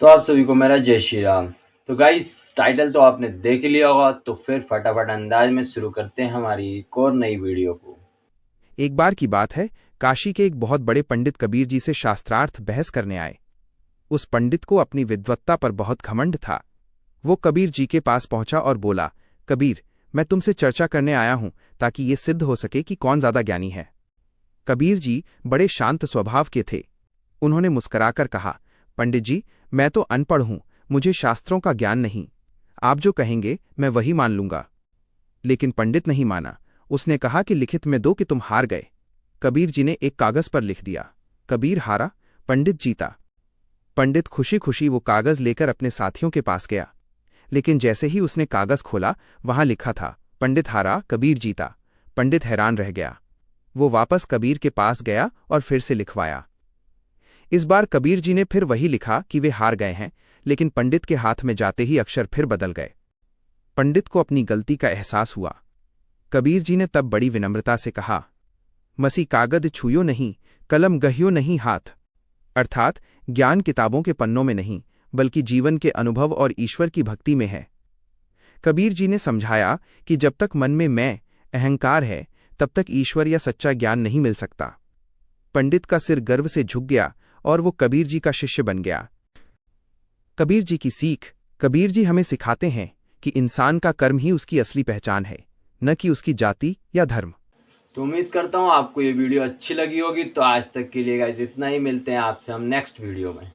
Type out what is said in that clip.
तो आप सभी को मेरा जय श्री राम। तो गाइस, टाइटल तो आपने देख ही लिया होगा, तो फिर फटाफट अंदाज में शुरू करते हैं हमारी एक और नई वीडियो को। एक बार की बात है, काशी के एक बहुत बड़े पंडित कबीर जी से शास्त्रार्थ बहस करने आए। उस पंडित को अपनी विद्वत्ता पर बहुत घमंड था। वो कबीर जी के पास पहुंचा और बोला, कबीर, मैं तुमसे चर्चा करने आया हूं ताकि ये सिद्ध हो सके कि कौन ज्यादा ज्ञानी है। कबीर जी बड़े शांत स्वभाव के थे। उन्होंने मुस्कुराकर कहा, पंडित जी, मैं तो अनपढ़ हूं, मुझे शास्त्रों का ज्ञान नहीं। आप जो कहेंगे मैं वही मान लूंगा। लेकिन पंडित नहीं माना। उसने कहा कि लिखित में दो कि तुम हार गए। कबीर जी ने एक कागज पर लिख दिया, कबीर हारा, पंडित जीता। पंडित खुशी खुशी वो कागज लेकर अपने साथियों के पास गया। लेकिन जैसे ही उसने कागज खोला, वहां लिखा था, पंडित हारा, कबीर जीता। पंडित हैरान रह गया। वो वापस कबीर के पास गया और फिर से लिखवाया। इस बार कबीर जी ने फिर वही लिखा कि वे हार गए हैं, लेकिन पंडित के हाथ में जाते ही अक्षर फिर बदल गए। पंडित को अपनी गलती का एहसास हुआ। कबीर जी ने तब बड़ी विनम्रता से कहा, मसी कागद छुयो नहीं, कलम गहियो नहीं हाथ। अर्थात ज्ञान किताबों के पन्नों में नहीं, बल्कि जीवन के अनुभव और ईश्वर की भक्ति में है। कबीर जी ने समझाया कि जब तक मन में मैं, अहंकार है, तब तक ईश्वर या सच्चा ज्ञान नहीं मिल सकता। पंडित का सिर गर्व से झुक गया और वो कबीर जी का शिष्य बन गया। कबीर जी की सीख। कबीर जी हमें सिखाते हैं कि इंसान का कर्म ही उसकी असली पहचान है, न कि उसकी जाति या धर्म। तो उम्मीद करता हूँ आपको ये वीडियो अच्छी लगी होगी। तो आज तक के लिए गाइस इतना ही। मिलते हैं आपसे हम नेक्स्ट वीडियो में।